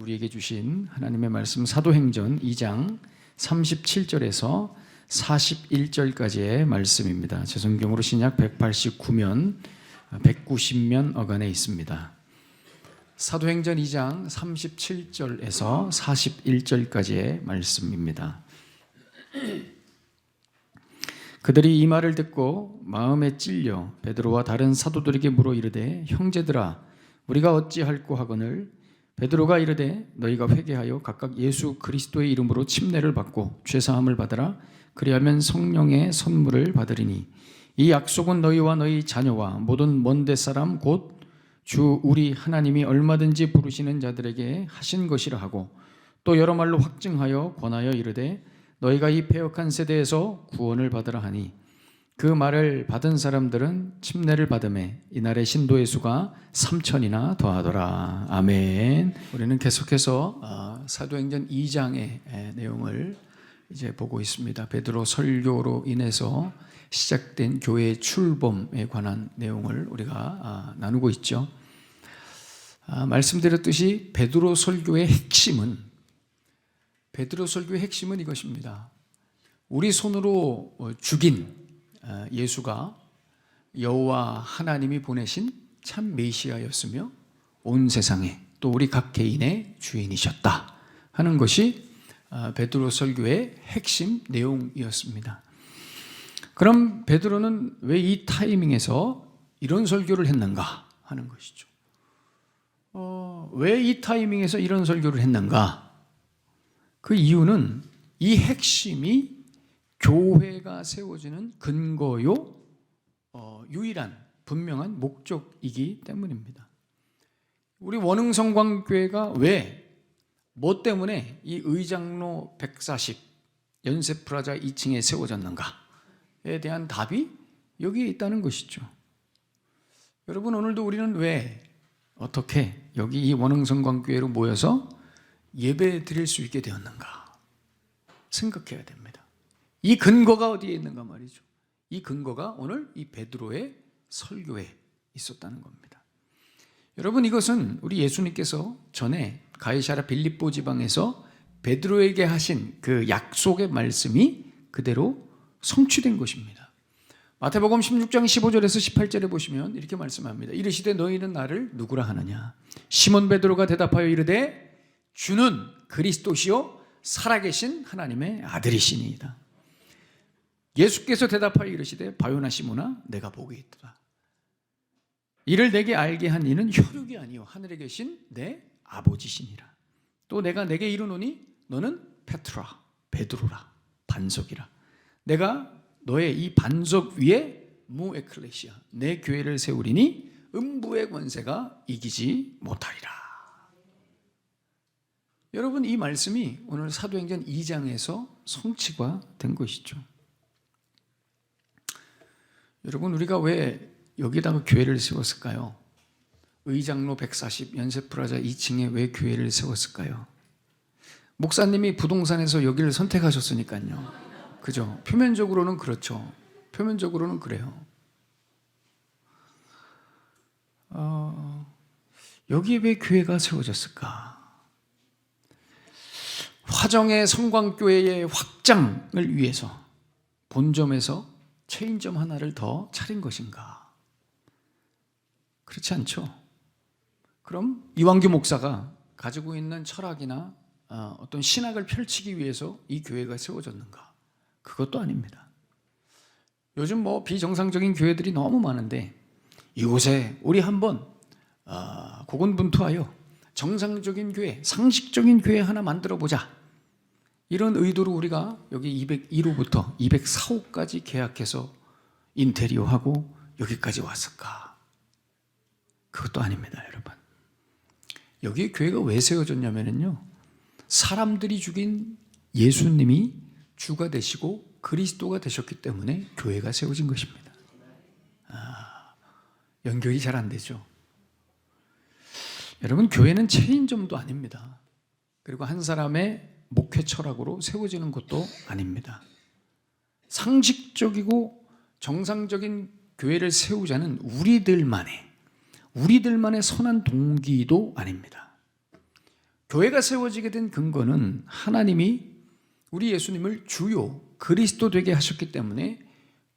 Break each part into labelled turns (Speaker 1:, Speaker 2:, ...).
Speaker 1: 우리에게 주신 하나님의 말씀 사도행전 2장 37절에서 41절까지의 말씀입니다. 제 성경으로 신약 189면 190면 어간에 있습니다. 사도행전 2장 37절에서 41절까지의 말씀입니다. 그들이 이 말을 듣고 마음에 찔려 베드로와 다른 사도들에게 물어 이르되 형제들아 우리가 어찌할꼬 하거늘 베드로가 이르되 너희가 회개하여 각각 예수 그리스도의 이름으로 침례를 받고 죄사함을 받으라. 그리하면 성령의 선물을 받으리니 이 약속은 너희와 너희 자녀와 모든 먼데 사람 곧 주 우리 하나님이 얼마든지 부르시는 자들에게 하신 것이라 하고 또 여러 말로 확증하여 권하여 이르되 너희가 이 패역한 세대에서 구원을 받으라 하니 그 말을 받은 사람들은 침례를 받음에 이날의 신도의 수가 3,000이나 더하더라. 아멘. 우리는 계속해서 사도행전 2장의 내용을 이제 보고 있습니다. 베드로 설교로 인해서 시작된 교회의 출범에 관한 내용을 우리가 나누고 있죠. 말씀드렸듯이 베드로 설교의 핵심은 이것입니다. 우리 손으로 죽인 예수가 여호와 하나님이 보내신 참 메시아였으며 온 세상에 또 우리 각 개인의 주인이셨다 하는 것이 베드로 설교의 핵심 내용이었습니다. 그럼 베드로는 왜 이 타이밍에서 이런 설교를 했는가 하는 것이죠. 왜 이 타이밍에서 이런 설교를 했는가? 그 이유는 이 핵심이 교회가 세워지는 근거요 유일한 분명한 목적이기 때문입니다. 우리 원흥성광교회가 뭐 때문에 이 의장로 140 연세프라자 2층에 세워졌는가에 대한 답이 여기에 있다는 것이죠. 여러분, 오늘도 우리는 어떻게 여기 이 원흥성광교회로 모여서 예배 드릴 수 있게 되었는가 생각해야 됩니다. 이 근거가 어디에 있는가 말이죠. 이 근거가 오늘 이 베드로의 설교에 있었다는 겁니다. 여러분, 이것은 우리 예수님께서 전에 가이사랴 빌립보 지방에서 베드로에게 하신 그 약속의 말씀이 그대로 성취된 것입니다. 마태복음 16장 15절에서 18절에 보시면 이렇게 말씀합니다. 이르시되 너희는 나를 누구라 하느냐? 시몬 베드로가 대답하여 이르되 주는 그리스도시요 살아계신 하나님의 아들이시니이다. 예수께서 대답하여 이르시되 바요나 시몬아 내가 복이 있도다. 이를 내게 알게 한 이는 혈육이 아니요 하늘에 계신 내 아버지시니라. 또 내가 내게 이르노니 너는 페트라 베드로라 반석이라. 내가 너의 이 반석 위에 무 에클레시아 내 교회를 세우리니 음부의 권세가 이기지 못하리라. 여러분, 이 말씀이 오늘 사도행전 2장에서 성취가 된 것이죠. 여러분, 우리가 왜 여기다가 교회를 세웠을까요? 의장로 140 연세프라자 2층에 왜 교회를 세웠을까요? 목사님이 부동산에서 여기를 선택하셨으니까요. 그죠? 표면적으로는 그렇죠. 표면적으로는 그래요. 여기에 왜 교회가 세워졌을까? 화정의 성광교회의 확장을 위해서 본점에서 체인점 하나를 더 차린 것인가? 그렇지 않죠? 그럼 이완규 목사가 가지고 있는 철학이나 어떤 신학을 펼치기 위해서 이 교회가 세워졌는가? 그것도 아닙니다. 요즘 비정상적인 교회들이 너무 많은데 이곳에 우리 한번 고군분투하여 정상적인 교회, 상식적인 교회 하나 만들어 보자. 이런 의도로 우리가 여기 201호부터 204호까지 계약해서 인테리어하고 여기까지 왔을까? 그것도 아닙니다, 여러분. 여기 교회가 왜 세워졌냐면요, 사람들이 죽인 예수님이 주가 되시고 그리스도가 되셨기 때문에 교회가 세워진 것입니다. 연결이 잘 안 되죠. 여러분, 교회는 체인점도 아닙니다. 그리고 한 사람의 목회 철학으로 세워지는 것도 아닙니다. 상식적이고 정상적인 교회를 세우자는 우리들만의 선한 동기도 아닙니다. 교회가 세워지게 된 근거는 하나님이 우리 예수님을 주요 그리스도 되게 하셨기 때문에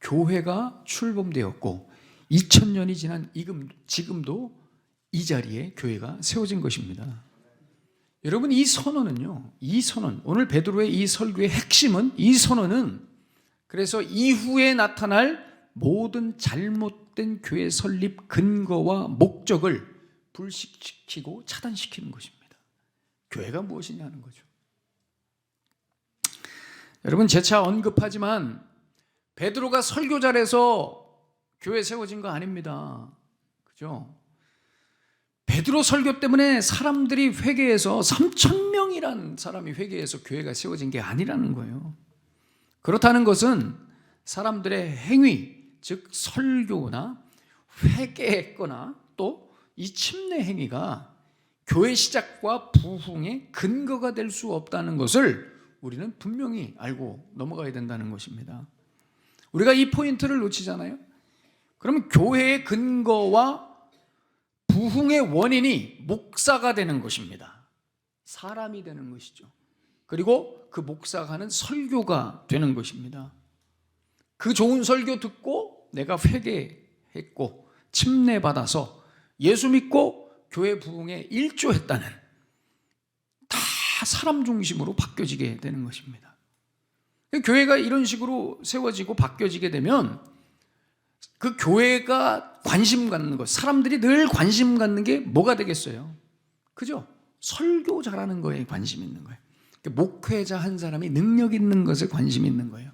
Speaker 1: 교회가 출범되었고 2000년이 지난 지금도 이 자리에 교회가 세워진 것입니다. 여러분, 이 선언은요, 오늘 베드로의 이 설교의 핵심은, 이 선언은 그래서 이후에 나타날 모든 잘못된 교회 설립 근거와 목적을 불식시키고 차단시키는 것입니다. 교회가 무엇이냐 하는 거죠. 여러분, 재차 언급하지만 베드로가 설교 잘해서 교회 세워진 거 아닙니다. 그죠? 베드로 설교 때문에 사람들이 회개해서 3,000명이란 사람이 회개해서 교회가 세워진 게 아니라는 거예요. 그렇다는 것은 사람들의 행위, 즉 설교나 회개했거나 또 이 침례 행위가 교회 시작과 부흥의 근거가 될 수 없다는 것을 우리는 분명히 알고 넘어가야 된다는 것입니다. 우리가 이 포인트를 놓치잖아요. 그러면 교회의 근거와 부흥의 원인이 목사가 되는 것입니다. 사람이 되는 것이죠. 그리고 그 목사가 하는 설교가 되는 것입니다. 그 좋은 설교 듣고 내가 회개했고 침례받아서 예수 믿고 교회 부흥에 일조했다는, 다 사람 중심으로 바뀌어지게 되는 것입니다. 교회가 이런 식으로 세워지고 바뀌어지게 되면 그 교회가 관심 갖는 것, 사람들이 늘 관심 갖는 게 뭐가 되겠어요? 그죠? 설교 잘하는 거에 관심 있는 거예요. 목회자 한 사람이 능력 있는 것에 관심 있는 거예요.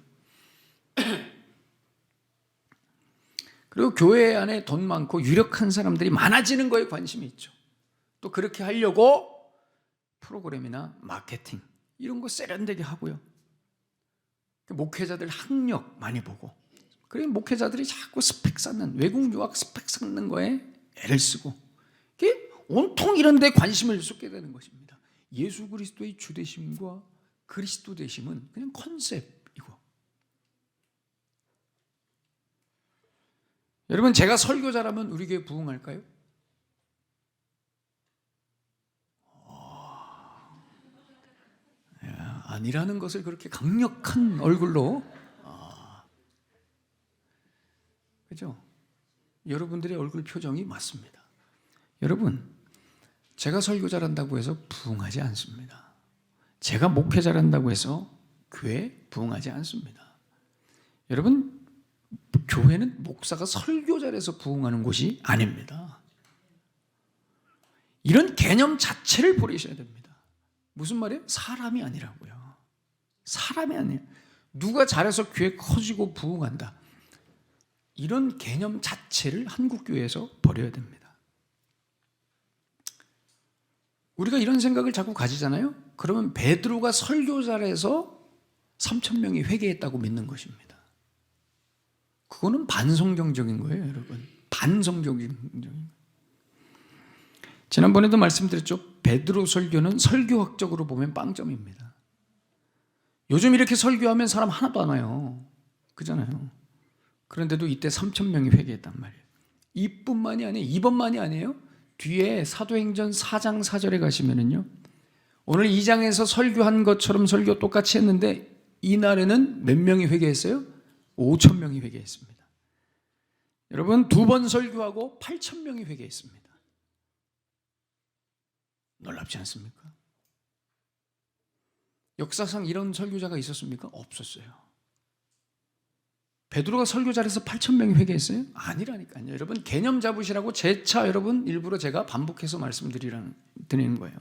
Speaker 1: 그리고 교회 안에 돈 많고 유력한 사람들이 많아지는 거에 관심이 있죠. 또 그렇게 하려고 프로그램이나 마케팅 이런 거 세련되게 하고요. 목회자들 학력 많이 보고, 그리고 목회자들이 자꾸 스펙 쌓는, 외국 유학 스펙 쌓는 거에 애를 쓰고, 온통 이런 데 관심을 쏟게 되는 것입니다. 예수 그리스도의 주되심과 그리스도 되심은 그냥 컨셉이고, 여러분, 제가 설교 잘하면 우리 교회 부흥할까요? 아니라는 것을 그렇게 강력한 얼굴로, 그죠? 여러분들의 얼굴 표정이 맞습니다. 여러분, 제가 설교 잘한다고 해서 부흥하지 않습니다. 제가 목회 잘한다고 해서 교회 부흥하지 않습니다. 여러분, 교회는 목사가 설교 잘해서 부흥하는 곳이 아닙니다. 이런 개념 자체를 버리셔야 됩니다. 무슨 말이에요? 사람이 아니라고요. 사람이 아니에요. 누가 잘해서 교회 커지고 부흥한다, 이런 개념 자체를 한국교회에서 버려야 됩니다. 우리가 이런 생각을 자꾸 가지잖아요. 그러면 베드로가 설교 잘해서 3,000명이 회개했다고 믿는 것입니다. 그거는 반성경적인 거예요, 여러분. 반성경적인 거예요. 지난번에도 말씀드렸죠. 베드로 설교는 설교학적으로 보면 빵점입니다. 요즘 이렇게 설교하면 사람 하나도 안 와요. 그잖아요. 그런데도 이때 3,000명이 회개했단 말이에요. 이뿐만이 아니에요. 이번만이 아니에요. 뒤에 사도행전 4장 4절에 가시면은요, 오늘 2장에서 설교한 것처럼 설교 똑같이 했는데 이날에는 몇 명이 회개했어요? 5,000명이 회개했습니다. 여러분, 2번 설교하고 8,000명이 회개했습니다. 놀랍지 않습니까? 역사상 이런 설교자가 있었습니까? 없었어요. 베드로가 설교 잘해서 8,000명이 회개했어요? 아니라니까요. 여러분, 개념 잡으시라고 재차 여러분 일부러 제가 반복해서 말씀드리는 거예요.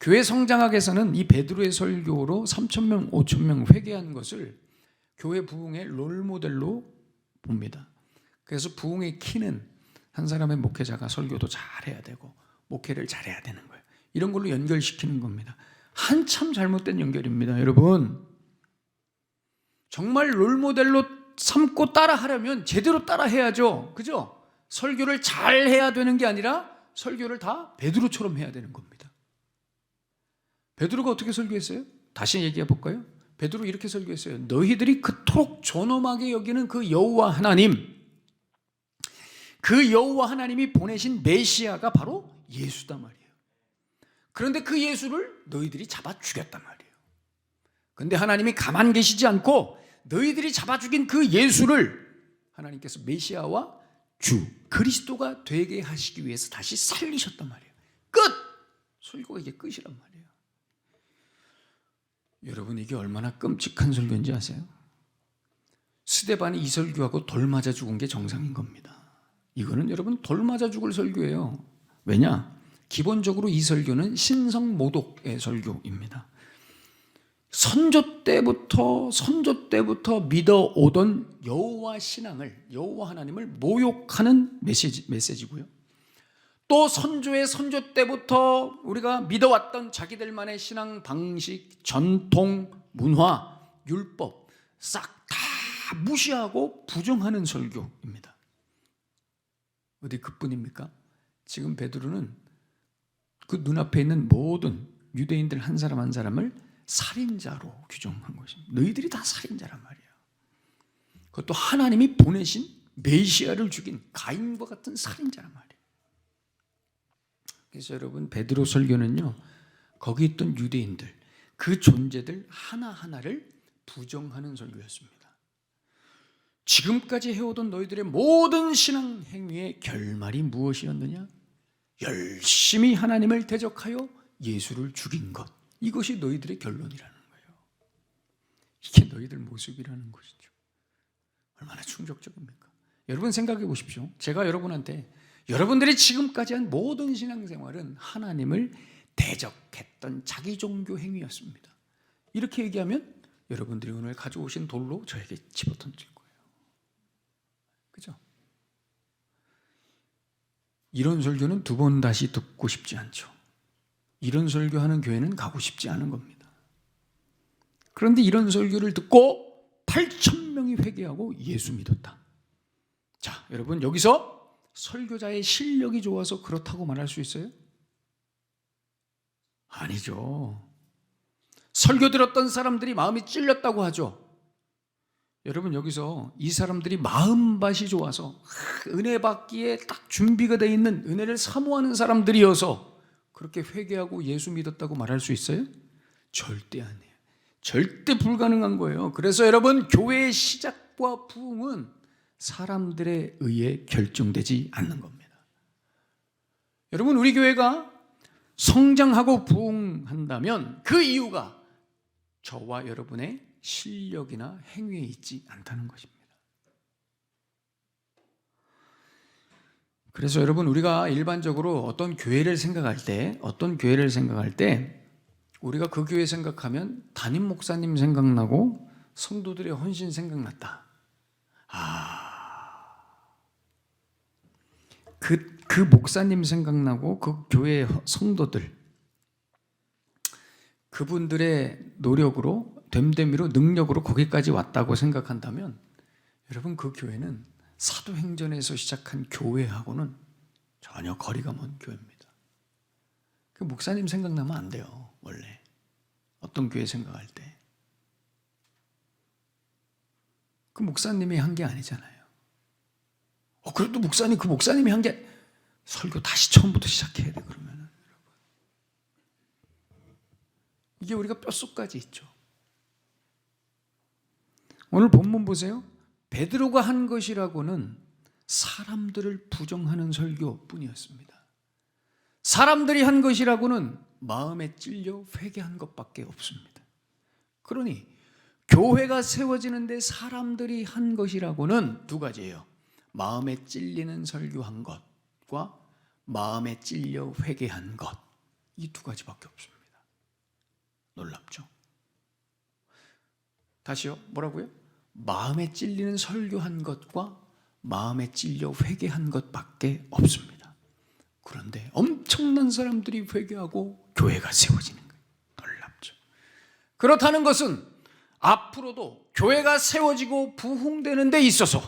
Speaker 1: 교회 성장학에서는 이 베드로의 설교로 3,000명, 5,000명 회개한 것을 교회 부흥의 롤모델로 봅니다. 그래서 부흥의 키는 한 사람의 목회자가 설교도 잘해야 되고 목회를 잘해야 되는 거예요. 이런 걸로 연결시키는 겁니다. 한참 잘못된 연결입니다, 여러분. 정말 롤모델로 삼고 따라하려면 제대로 따라해야죠. 그죠? 설교를 잘 해야 되는 게 아니라 설교를 다 베드로처럼 해야 되는 겁니다. 베드로가 어떻게 설교했어요? 다시 얘기해 볼까요? 베드로 이렇게 설교했어요. 너희들이 그토록 존엄하게 여기는 그 여호와 하나님, 그 여호와 하나님이 보내신 메시아가 바로 예수다 말이에요. 그런데 그 예수를 너희들이 잡아 죽였단 말이에요. 그런데 하나님이 가만 계시지 않고 너희들이 잡아 죽인 그 예수를 하나님께서 메시아와 주 그리스도가 되게 하시기 위해서 다시 살리셨단 말이에요. 끝! 설교가 이게 끝이란 말이에요. 여러분, 이게 얼마나 끔찍한 설교인지 아세요? 스데반이 이 설교하고 돌 맞아 죽은 게 정상인 겁니다. 이거는 여러분 돌 맞아 죽을 설교예요. 왜냐? 기본적으로 이 설교는 신성모독의 설교입니다. 선조 때부터 믿어오던 여호와 신앙을, 여호와 하나님을 모욕하는 메시지고요. 또 선조의 선조 때부터 우리가 믿어왔던 자기들만의 신앙 방식, 전통, 문화, 율법 싹 다 무시하고 부정하는 설교입니다. 어디 그뿐입니까? 지금 베드로는 그 눈앞에 있는 모든 유대인들 한 사람 한 사람을 살인자로 규정한 것입니다. 너희들이 다 살인자란 말이에요. 그것도 하나님이 보내신 메시아를 죽인 가인과 같은 살인자란 말이에요. 그래서 여러분, 베드로 설교는요, 거기 있던 유대인들, 그 존재들 하나하나를 부정하는 설교였습니다. 지금까지 해오던 너희들의 모든 신앙 행위의 결말이 무엇이었느냐? 열심히 하나님을 대적하여 예수를 죽인 것. 이것이 너희들의 결론이라는 거예요. 이게 너희들 모습이라는 것이죠. 얼마나 충격적입니까? 여러분 생각해 보십시오. 제가 여러분한테 여러분들이 지금까지 한 모든 신앙생활은 하나님을 대적했던 자기 종교 행위였습니다. 이렇게 얘기하면 여러분들이 오늘 가져오신 돌로 저에게 집어던질 거예요. 그죠? 이런 설교는 두 번 다시 듣고 싶지 않죠. 이런 설교하는 교회는 가고 싶지 않은 겁니다. 그런데 이런 설교를 듣고 8,000명이 회개하고 예수 믿었다. 자, 여러분, 여기서 설교자의 실력이 좋아서 그렇다고 말할 수 있어요? 아니죠. 설교 들었던 사람들이 마음이 찔렸다고 하죠. 여러분, 여기서 이 사람들이 마음밭이 좋아서 은혜 받기에 딱 준비가 되어 있는, 은혜를 사모하는 사람들이어서 그렇게 회개하고 예수 믿었다고 말할 수 있어요? 절대 아니에요. 절대 불가능한 거예요. 그래서 여러분, 교회의 시작과 부흥은 사람들에 의해 결정되지 않는 겁니다. 여러분, 우리 교회가 성장하고 부흥한다면 그 이유가 저와 여러분의 실력이나 행위에 있지 않다는 것입니다. 그래서 여러분, 우리가 일반적으로 어떤 교회를 생각할 때 우리가 그 교회 생각하면 담임 목사님 생각나고 성도들의 헌신 생각났다. 그 목사님 생각나고 그 교회 성도들, 그분들의 노력으로, 됨됨이로, 능력으로 거기까지 왔다고 생각한다면 여러분, 그 교회는 사도행전에서 시작한 교회하고는 전혀 거리가 먼 교회입니다. 그 목사님 생각나면 안 돼요. 원래 어떤 교회 생각할 때 그 목사님이 한 게 아니잖아요. 그래도 그 목사님이 한 게, 설교 다시 처음부터 시작해야 돼. 그러면은 여러분, 이게 우리가 뼛속까지 있죠. 오늘 본문 보세요. 베드로가 한 것이라고는 사람들을 부정하는 설교뿐이었습니다. 사람들이 한 것이라고는 마음에 찔려 회개한 것밖에 없습니다. 그러니 교회가 세워지는데 사람들이 한 것이라고는 두 가지예요. 마음에 찔리는 설교한 것과 마음에 찔려 회개한 것, 이 두 가지밖에 없습니다. 놀랍죠? 다시요. 뭐라고요? 마음에 찔리는 설교한 것과 마음에 찔려 회개한 것밖에 없습니다. 그런데 엄청난 사람들이 회개하고 교회가 세워지는 거예요. 놀랍죠? 그렇다는 것은 앞으로도 교회가 세워지고 부흥되는 데 있어서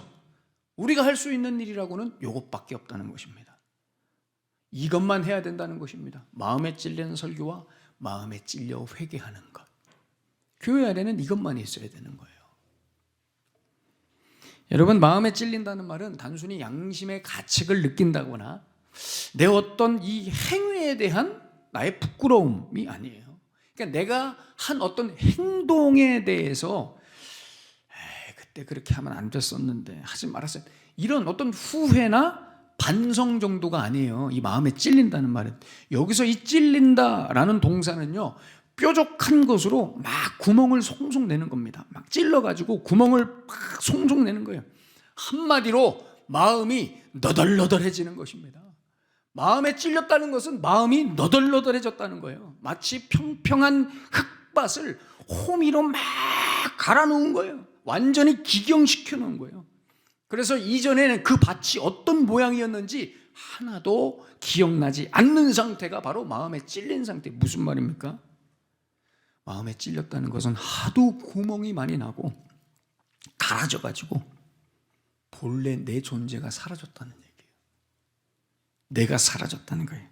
Speaker 1: 우리가 할 수 있는 일이라고는 이것밖에 없다는 것입니다. 이것만 해야 된다는 것입니다. 마음에 찔리는 설교와 마음에 찔려 회개하는 것. 교회 안에는 이것만 있어야 되는 거예요. 여러분, 마음에 찔린다는 말은 단순히 양심의 가책을 느낀다거나 내 어떤 이 행위에 대한 나의 부끄러움이 아니에요. 그러니까 내가 한 어떤 행동에 대해서 그때 그렇게 하면 안 됐었는데, 하지 말았어요, 이런 어떤 후회나 반성 정도가 아니에요. 이 마음에 찔린다는 말은, 여기서 이 찔린다라는 동사는요, 뾰족한 것으로 막 구멍을 송송 내는 겁니다. 막 찔러가지고 구멍을 막 송송 내는 거예요. 한마디로 마음이 너덜너덜해지는 것입니다. 마음에 찔렸다는 것은 마음이 너덜너덜해졌다는 거예요. 마치 평평한 흙밭을 호미로 막 갈아 놓은 거예요. 완전히 기경시켜 놓은 거예요. 그래서 이전에는 그 밭이 어떤 모양이었는지 하나도 기억나지 않는 상태가 바로 마음에 찔린 상태. 무슨 말입니까? 마음에 찔렸다는 것은 하도 구멍이 많이 나고 갈아져가지고 본래 내 존재가 사라졌다는 얘기예요. 내가 사라졌다는 거예요.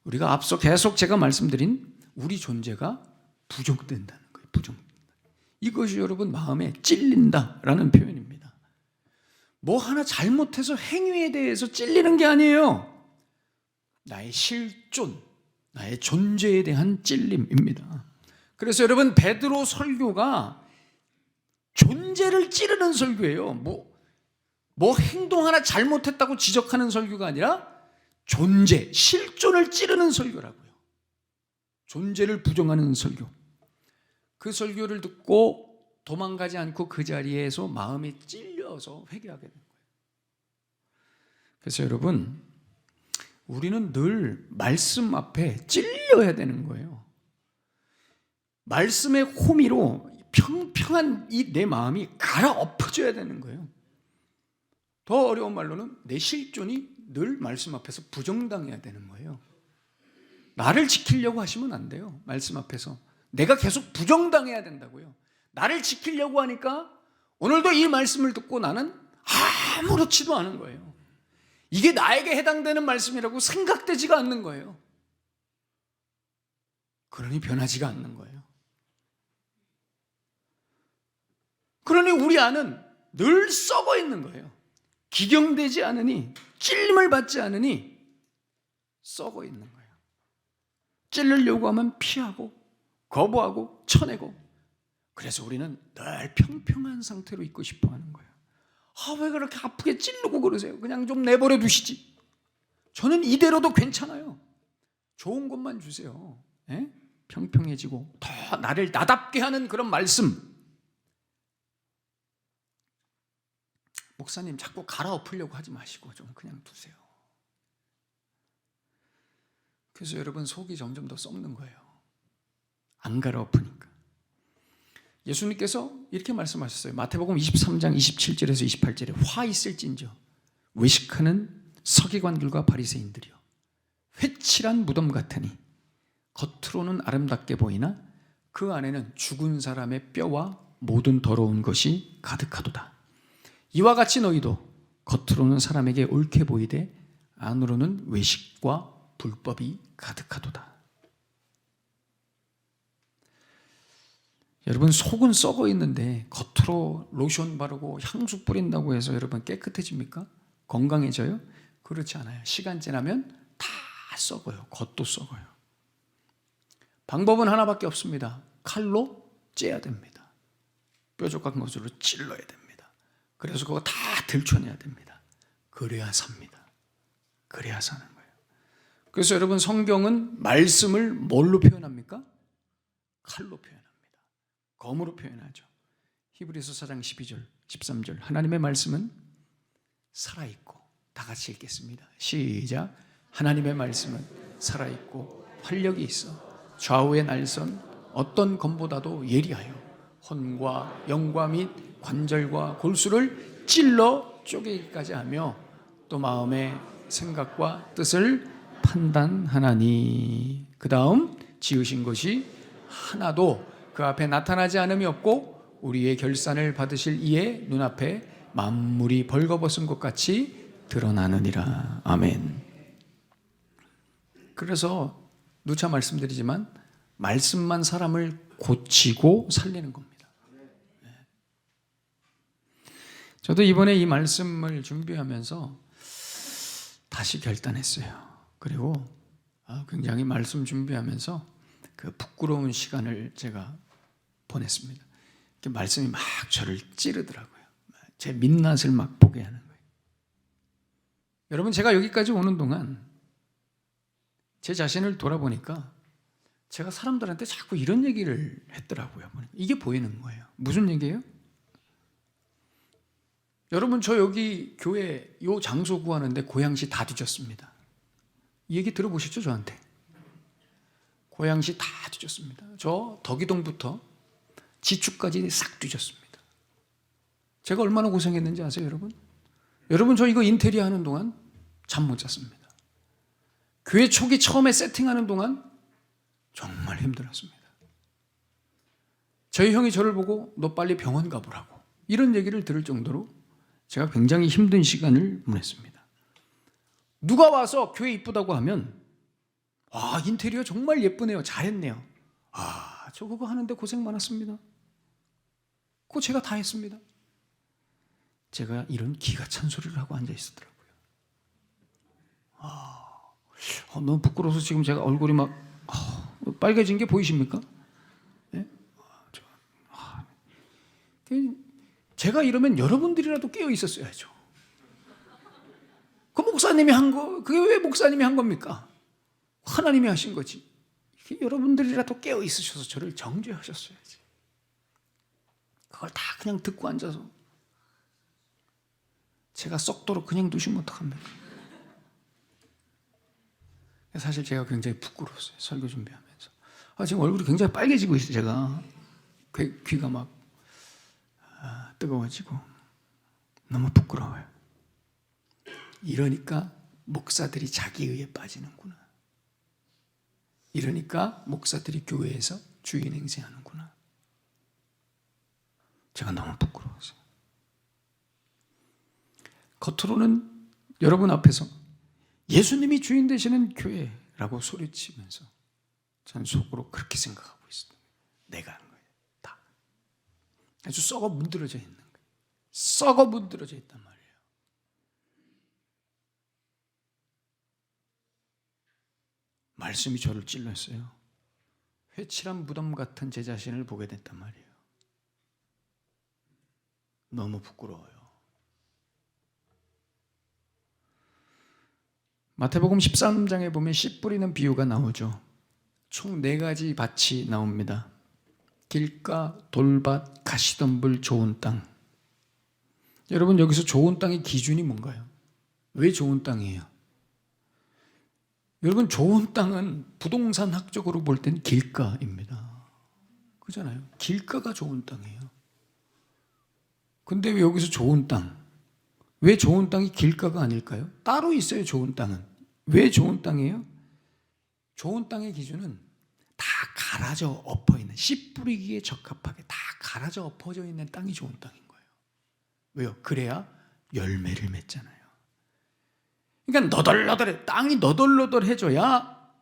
Speaker 1: 우리가 앞서 계속 제가 말씀드린 우리 존재가 부정된다는 거예요. 부정된다. 이것이 여러분 마음에 찔린다라는 표현입니다. 뭐 하나 잘못해서 행위에 대해서 찔리는 게 아니에요. 나의 실존, 나의 존재에 대한 찔림입니다. 그래서 여러분, 베드로 설교가 존재를 찌르는 설교예요. 뭐 행동 하나 잘못했다고 지적하는 설교가 아니라 존재, 실존을 찌르는 설교라고요. 존재를 부정하는 설교. 그 설교를 듣고 도망가지 않고 그 자리에서 마음이 찔려서 회개하게 된 거예요. 그래서 여러분, 우리는 늘 말씀 앞에 찔려야 되는 거예요. 말씀의 호미로 평평한 이 내 마음이 갈아엎어져야 되는 거예요. 더 어려운 말로는 내 실존이 늘 말씀 앞에서 부정당해야 되는 거예요. 나를 지키려고 하시면 안 돼요. 말씀 앞에서 내가 계속 부정당해야 된다고요. 나를 지키려고 하니까 오늘도 이 말씀을 듣고 나는 아무렇지도 않은 거예요. 이게 나에게 해당되는 말씀이라고 생각되지가 않는 거예요. 그러니 변하지가 않는 거예요. 그러니 우리 안은 늘 썩어 있는 거예요. 기경되지 않으니, 찔림을 받지 않으니 썩어 있는 거예요. 찔르려고 하면 피하고 거부하고 쳐내고, 그래서 우리는 늘 평평한 상태로 있고 싶어 하는 거예요. 왜 그렇게 아프게 찌르고 그러세요? 그냥 좀 내버려 두시지. 저는 이대로도 괜찮아요. 좋은 것만 주세요. 예? 평평해지고 더 나를 나답게 하는 그런 말씀. 목사님 자꾸 갈아엎으려고 하지 마시고 좀 그냥 두세요. 그래서 여러분, 속이 점점 더 썩는 거예요. 안 갈아엎으니까. 예수님께서 이렇게 말씀하셨어요. 마태복음 23장 27절에서 28절에 화 있을진저 외식하는 서기관들과 바리새인들이요, 회칠한 무덤 같으니 겉으로는 아름답게 보이나 그 안에는 죽은 사람의 뼈와 모든 더러운 것이 가득하도다. 이와 같이 너희도 겉으로는 사람에게 옳게 보이되 안으로는 외식과 불법이 가득하도다. 여러분, 속은 썩어 있는데 겉으로 로션 바르고 향수 뿌린다고 해서 여러분 깨끗해집니까? 건강해져요? 그렇지 않아요. 시간 지나면 다 썩어요. 겉도 썩어요. 방법은 하나밖에 없습니다. 칼로 째야 됩니다. 뾰족한 것으로 찔러야 됩니다. 그래서 그거 다 들춰내야 됩니다. 그래야 삽니다. 그래야 사는 거예요. 그래서 여러분, 성경은 말씀을 뭘로 표현합니까? 칼로 표현합니다. 검으로 표현하죠. 히브리서 4장 12절, 13절. 하나님의 말씀은 살아있고, 다 같이 읽겠습니다. 시작. 하나님의 말씀은 살아있고 활력이 있어 좌우의 날선 어떤 검보다도 예리하여 혼과 영과 및 관절과 골수를 찔러 쪼개기까지 하며 또 마음의 생각과 뜻을 판단하나니. 그 다음, 지으신 것이 하나도 그 앞에 나타나지 않음이 없고 우리의 결산을 받으실 이의 눈앞에 만물이 벌거벗은 것 같이 드러나느니라. 아멘. 그래서 누차 말씀드리지만 말씀만 사람을 고치고 살리는 겁니다. 저도 이번에 이 말씀을 준비하면서 다시 결단했어요. 그리고 굉장히 말씀 준비하면서 그 부끄러운 시간을 제가 보냈습니다. 말씀이 막 저를 찌르더라고요. 제 민낯을 막 보게 하는 거예요. 여러분, 제가 여기까지 오는 동안 제 자신을 돌아보니까 제가 사람들한테 자꾸 이런 얘기를 했더라고요. 이게 보이는 거예요. 무슨 얘기예요? 여러분, 저 여기 교회 요 장소 구하는데 고양시 다 뒤졌습니다. 이 얘기 들어보셨죠? 저한테. 고양시 다 뒤졌습니다. 저 덕이동부터 지축까지 싹 뒤졌습니다. 제가 얼마나 고생했는지 아세요, 여러분? 여러분, 저 이거 인테리어 하는 동안 잠 못 잤습니다. 교회 초기 처음에 세팅하는 동안 정말 힘들었습니다. 저희 형이 저를 보고 너 빨리 병원 가보라고 이런 얘기를 들을 정도로 제가 굉장히 힘든 시간을 보냈습니다. 누가 와서 교회 이쁘다고 하면 인테리어 정말 예쁘네요. 잘했네요. 저 그거 하는데 고생 많았습니다. 그거 제가 다 했습니다. 제가 이런 기가 찬 소리를 하고 앉아 있었더라고요. 너무 부끄러워서 지금 제가 얼굴이 막 빨개진 게 보이십니까? 네? 제가 이러면 여러분들이라도 깨어 있었어야죠. 그 목사님이 한 거, 그게 왜 목사님이 한 겁니까? 하나님이 하신 거지. 여러분들이라도 깨어 있으셔서 저를 정죄하셨어야지. 그걸 다 그냥 듣고 앉아서 제가 썩도록 그냥 두시면 어떡합니까? 사실 제가 굉장히 부끄러웠어요. 설교 준비하면서. 지금 얼굴이 굉장히 빨개지고 있어요. 제가 귀가 막 뜨거워지고 너무 부끄러워요. 이러니까 목사들이 자기의에 빠지는구나. 이러니까 목사들이 교회에서 주인 행세하는구나. 제가 너무 부끄러웠어요. 겉으로는 여러분 앞에서 예수님이 주인 되시는 교회라고 소리치면서 저는 속으로 그렇게 생각하고 있어요. 내가 한 거예요. 다. 아주 썩어 문드러져 있는 거예요. 썩어 문드러져 있단 말이에요. 말씀이 저를 찔렀어요. 회칠한 무덤 같은 제 자신을 보게 됐단 말이에요. 너무 부끄러워요. 마태복음 13장에 보면 씨 뿌리는 비유가 나오죠. 총 4가지 밭이 나옵니다. 길가, 돌밭, 가시덤불, 좋은 땅. 여러분, 여기서 좋은 땅의 기준이 뭔가요? 왜 좋은 땅이에요? 여러분, 좋은 땅은 부동산 학적으로 볼 땐 길가입니다. 그렇잖아요. 길가가 좋은 땅이에요. 근데 왜 여기서 좋은 땅? 왜 좋은 땅이 길가가 아닐까요? 따로 있어요, 좋은 땅은. 왜 좋은 땅이에요? 좋은 땅의 기준은 다 갈아져 엎어있는, 씨 뿌리기에 적합하게 다 갈아져 엎어져 있는 땅이 좋은 땅인 거예요. 왜요? 그래야 열매를 맺잖아요. 그러니까 너덜너덜해, 땅이 너덜너덜해져야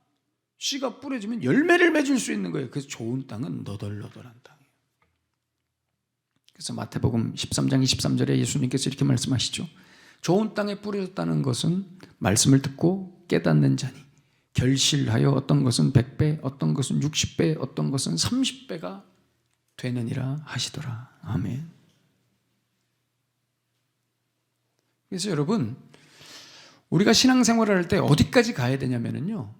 Speaker 1: 씨가 뿌려지면 열매를 맺을 수 있는 거예요. 그래서 좋은 땅은 너덜너덜한 땅이에요. 그래서 마태복음 13장 23절에 예수님께서 이렇게 말씀하시죠. 좋은 땅에 뿌려졌다는 것은 말씀을 듣고 깨닫는 자니 결실하여 어떤 것은 100배, 어떤 것은 60배, 어떤 것은 30배가 되느니라 하시더라. 아멘. 그래서 여러분, 우리가 신앙생활을 할 때 어디까지 가야 되냐면요,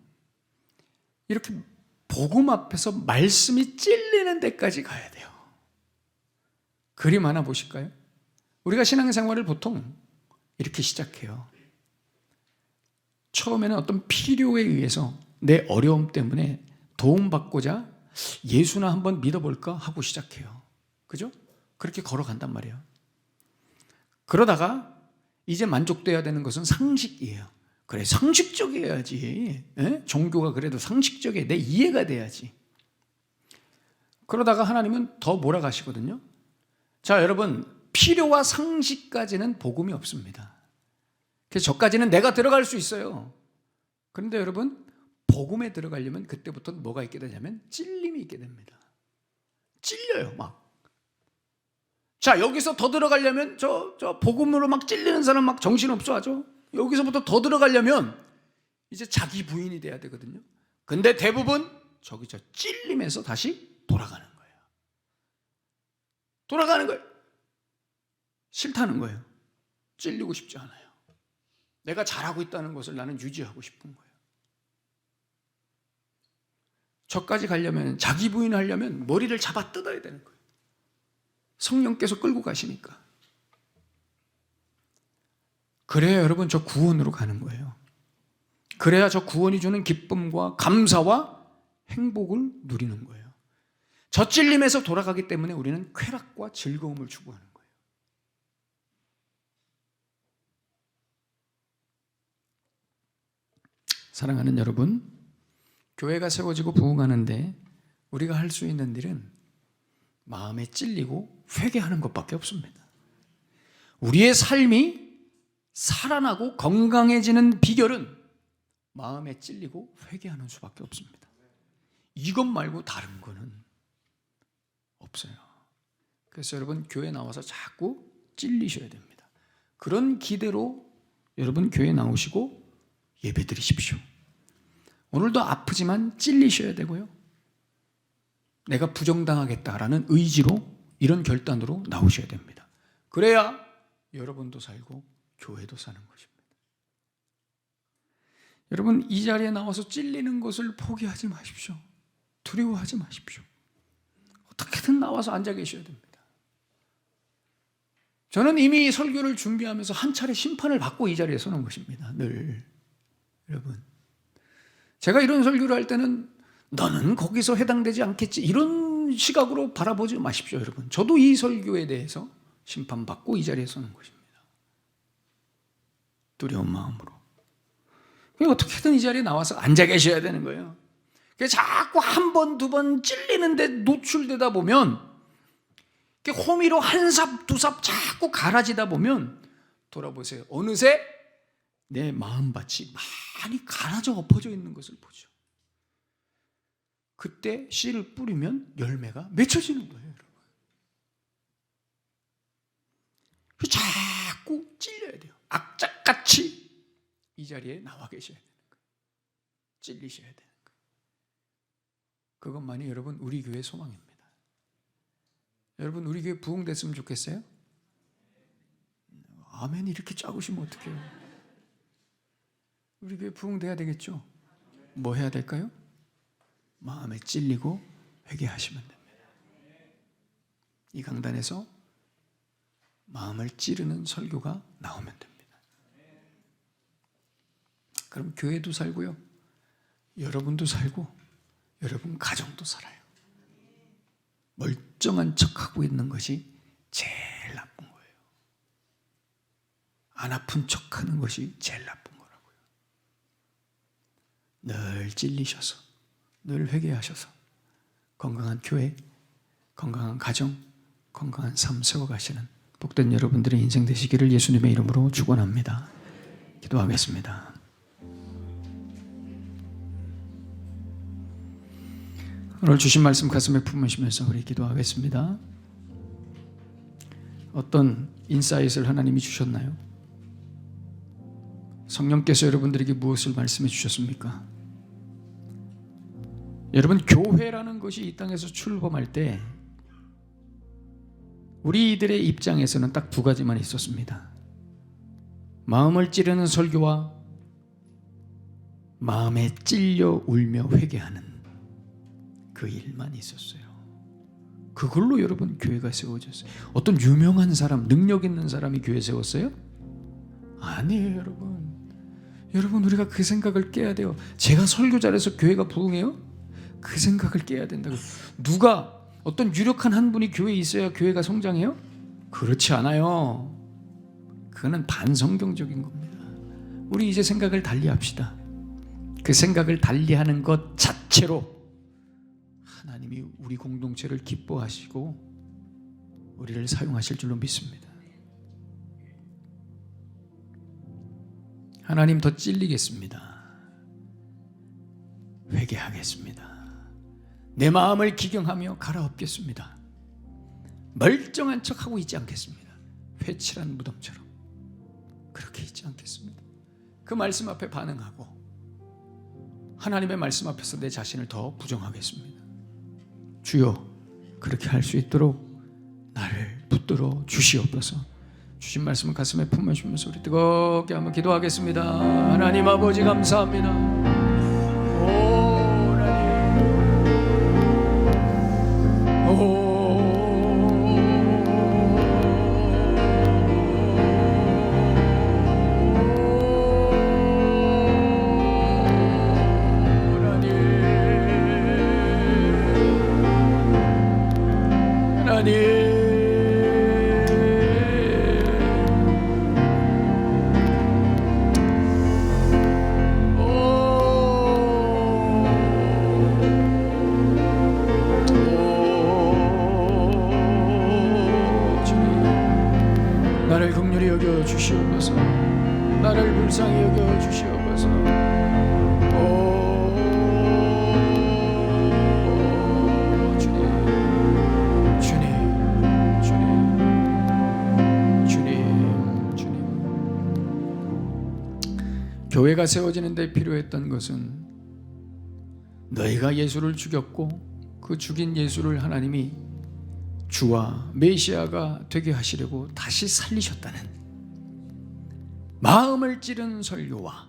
Speaker 1: 이렇게 복음 앞에서 말씀이 찔리는 데까지 가야 돼요. 그림 하나 보실까요? 우리가 신앙생활을 보통 이렇게 시작해요. 처음에는 어떤 필요에 의해서 내 어려움 때문에 도움받고자 예수나 한번 믿어볼까 하고 시작해요. 그죠? 그렇게 걸어간단 말이에요. 그러다가 이제 만족돼야 되는 것은 상식이에요. 그래, 상식적이어야지. 에? 종교가 그래도 상식적이어야 내 이해가 돼야지. 그러다가 하나님은 더 몰아가시거든요. 자, 여러분, 필요와 상식까지는 복음이 없습니다. 그래서 저까지는 내가 들어갈 수 있어요. 그런데 여러분, 복음에 들어가려면 그때부터 뭐가 있게 되냐면 찔림이 있게 됩니다. 찔려요, 막. 자, 여기서 더 들어가려면 저 복음으로 막 찔리는 사람 막 정신없어 하죠. 여기서부터 더 들어가려면 이제 자기 부인이 돼야 되거든요. 근데 대부분 저기서 찔림에서 다시 돌아가는 거예요. 돌아가는 거예요. 싫다는 거예요. 찔리고 싶지 않아요. 내가 잘하고 있다는 것을 나는 유지하고 싶은 거예요. 저까지 가려면, 자기 부인 하려면 머리를 잡아 뜯어야 되는 거예요. 성령께서 끌고 가시니까. 그래야 여러분 저 구원으로 가는 거예요. 그래야 저 구원이 주는 기쁨과 감사와 행복을 누리는 거예요. 저 찔림에서 돌아가기 때문에 우리는 쾌락과 즐거움을 추구하는 거예요. 사랑하는 여러분, 교회가 세워지고 부흥하는데 우리가 할 수 있는 일은 마음에 찔리고 회개하는 것밖에 없습니다. 우리의 삶이 살아나고 건강해지는 비결은 마음에 찔리고 회개하는 수밖에 없습니다. 이것 말고 다른 거는 없어요. 그래서 여러분 교회 나와서 자꾸 찔리셔야 됩니다. 그런 기대로 여러분 교회 나오시고 예배 드리십시오. 오늘도 아프지만 찔리셔야 되고요. 내가 부정당하겠다라는 의지로 이런 결단으로 나오셔야 됩니다. 그래야 여러분도 살고 교회도 사는 것입니다. 여러분 이 자리에 나와서 찔리는 것을 포기하지 마십시오. 두려워하지 마십시오. 어떻게든 나와서 앉아 계셔야 됩니다. 저는 이미 설교를 준비하면서 한 차례 심판을 받고 이 자리에 서는 것입니다. 늘 여러분 제가 이런 설교를 할 때는 너는 거기서 해당되지 않겠지 이런 시각으로 바라보지 마십시오. 여러분 저도 이 설교에 대해서 심판받고 이 자리에 서는 것입니다. 두려운 마음으로. 어떻게든 이 자리에 나와서 앉아 계셔야 되는 거예요. 자꾸 한 번, 두 번 찔리는데 노출되다 보면 호미로 한 삽, 두 삽 자꾸 갈아지다 보면 돌아보세요. 어느새 내 마음밭이 많이 갈아져 엎어져 있는 것을 보죠. 그때 씨를 뿌리면 열매가 맺혀지는 거예요. 여러분. 자꾸 찔려야 돼요. 악착같이 이 자리에 나와 계셔야 되는 거예요. 찔리셔야 되는 거예요. 그것만이 여러분 우리 교회의 소망입니다. 여러분 우리 교회 부흥됐으면 좋겠어요? 아멘 이렇게 작으시면 어떡해요? 우리 교회 부흥돼야 되겠죠? 뭐 해야 될까요? 마음에 찔리고 회개하시면 됩니다. 이 강단에서 마음을 찌르는 설교가 나오면 됩니다. 그럼 교회도 살고요. 여러분도 살고 여러분 가정도 살아요. 멀쩡한 척하고 있는 것이 제일 나쁜 거예요. 안 아픈 척하는 것이 제일 나쁜 거라고요. 늘 찔리셔서 늘 회개하셔서 건강한 교회, 건강한 가정, 건강한 삶 세워가시는 복된 여러분들의 인생 되시기를 예수님의 이름으로 축원합니다. 기도하겠습니다. 오늘 주신 말씀 가슴에 품으시면서 우리 기도하겠습니다. 어떤 인사이트를 하나님이 주셨나요? 성령께서 여러분들에게 무엇을 말씀해 주셨습니까? 여러분 교회라는 것이 이 땅에서 출범할 때 우리들의 입장에서는 딱 두 가지만 있었습니다. 마음을 찌르는 설교와 마음에 찔려 울며 회개하는 그 일만 있었어요. 그걸로 여러분 교회가 세워졌어요. 어떤 유명한 사람, 능력 있는 사람이 교회 세웠어요? 아니에요. 여러분 우리가 그 생각을 깨야 돼요. 제가 설교 잘해서 교회가 부흥해요? 그 생각을 깨야 된다고. 누가 어떤 유력한 한 분이 교회에 있어야 교회가 성장해요? 그렇지 않아요. 그거는 반성경적인 겁니다. 우리 이제 생각을 달리합시다. 그 생각을 달리하는 것 자체로 하나님이 우리 공동체를 기뻐하시고 우리를 사용하실 줄로 믿습니다. 하나님 더 찔리겠습니다. 회개하겠습니다. 내 마음을 기경하며 갈아엎겠습니다. 멀쩡한 척하고 있지 않겠습니다. 회칠한 무덤처럼 그렇게 있지 않겠습니다. 그 말씀 앞에 반응하고 하나님의 말씀 앞에서 내 자신을 더 부정하겠습니다. 주여, 그렇게 할 수 있도록 나를 붙들어 주시옵소서. 주신 말씀을 가슴에 품으시면서 우리 뜨겁게 한번 기도하겠습니다. 하나님 아버지 감사합니다. 오 하나님, 오 하나님, 나를 긍휼히 여겨 주시옵소서. 나를 불쌍히 여겨 주시옵소서. 주님, 주님, 주님, 주님, 주님. 교회가 세워지는 데 필요했던 것은 너희가 예수를 죽였고 그 죽인 예수를 하나님이 주와 메시아가 되게 하시려고 다시 살리셨다는 마음을 찌른 설교와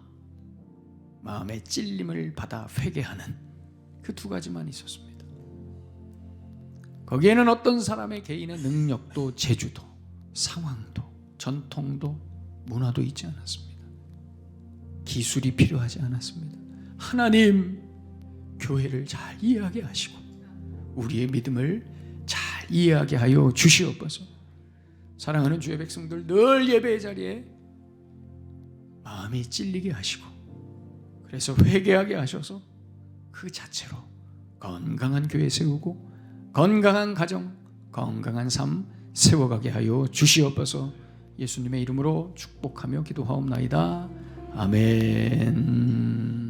Speaker 1: 마음의 찔림을 받아 회개하는 그 두 가지만 있었습니다. 거기에는 어떤 사람의 개인의 능력도 재주도 상황도 전통도 문화도 있지 않았습니다. 기술이 필요하지 않았습니다. 하나님, 교회를 잘 이해하게 하시고 우리의 믿음을 잘 이해하게 하여 주시옵소서. 사랑하는 주의 백성들, 늘 예배의 자리에 마음이 찔리게 하시고 그래서 회개하게 하셔서 그 자체로 건강한 교회 세우고 건강한 가정, 건강한 삶 세워가게 하여 주시옵소서. 예수님의 이름으로 축복하며 기도하옵나이다. 아멘.